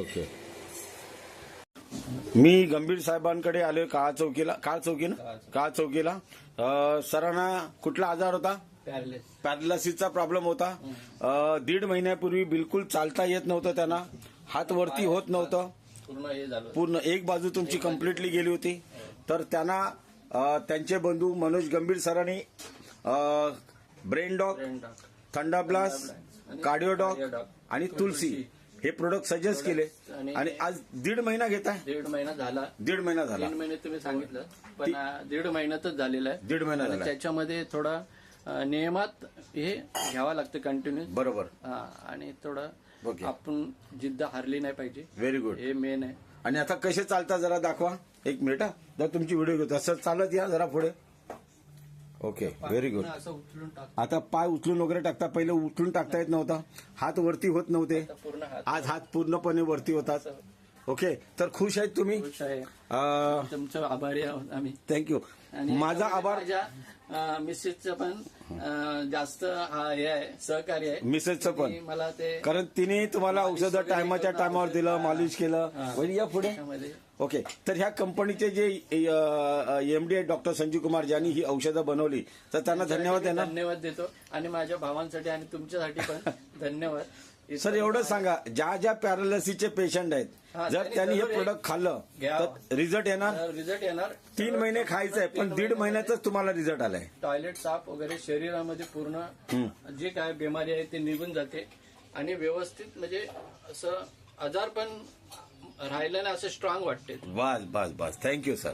Okay. मी गंभीर साहेबांकडे आलोय काळ चौकीला. सरांना कुठला आजार होता? पॅरालिसिसचा प्रॉब्लेम होता. 1.5 महिन्यापूर्वी बिलकुल चालता येत नव्हतं त्यांना, हात वरती होत नव्हतं, पूर्ण एक बाजू तुमची कम्प्लिटली गेली होती. तर त्यांना त्यांचे बंधू मनोज गंभीर सरांनी ब्रेन डॉग, थंडाब्लास्ट, कार्डिओडॉग आणि तुलसी हे प्रोडक्ट सजेस्ट केले आणि आज 1.5 महिना घेताय. 1.5 महिना झाला. 1.5 महिना झाला. 3 महिने तुम्ही सांगितलं, पण 1.5 महिन्यातच झालेला आहे. 1.5 महिना झाला. त्याच्यामध्ये थोडा नियमात हे घ्यावं लागतं कंटिन्यू. बरोबर. आणि थोडं आपण जिद्द हारली नाही पाहिजे. Very good. हे मेन आहे. आणि आता कसे चालता जरा दाखवा. 1 मिनिट जर तुमची व्हिडिओ घेतो असं चालत या जरा पुढे. Okay, very good. असं उचलून टाक. आता पाय उचलून वगैरे टाकता, पहिले उचलून टाकता येत नव्हता, हात वरती होत नव्हते, पूर्ण हात आज हात पूर्णपणे वरती होतात. ओके, तर खुश आहेत तुम्ही? खुश आहे. तुमचं आभारी आहोत आम्ही. थँक्यू. माझा आभार. माझ्या मिसेसचं पण जास्त हे आहे, सहकार्य आहे. मिसेसचं पण, मला ते कारण तिने तुम्हाला औषधं टायमाच्या टायमावर दिलं, मालिश केलं. या पुढे. ओके, तर ह्या कंपनीचे जे एमडी आहेत डॉक्टर संजीव कुमार, ज्यांनी ही औषधं बनवली, तर त्यांना धन्यवाद देणार. धन्यवाद देतो. आणि माझ्या भावांसाठी आणि तुमच्यासाठी पण धन्यवाद. सर एवढं सांगा, ज्या ज्या पॅरालिसिसचे पेशंट आहेत, जर त्यांनी हे प्रोडक्ट खाल्लं तर रिझल्ट येणार? 3 महिने खायचंय, पण 1.5 महिन्यातच तुम्हाला रिझल्ट आलाय. टॉयलेट साफ वगैरे, शरीरामध्ये पूर्ण जे काय बिमारी आहे ते निघून जाते आणि व्यवस्थित म्हणजे असं आजार पण राहिलं ना, असं स्ट्रॉंग वाटते. बस. Thank you sir.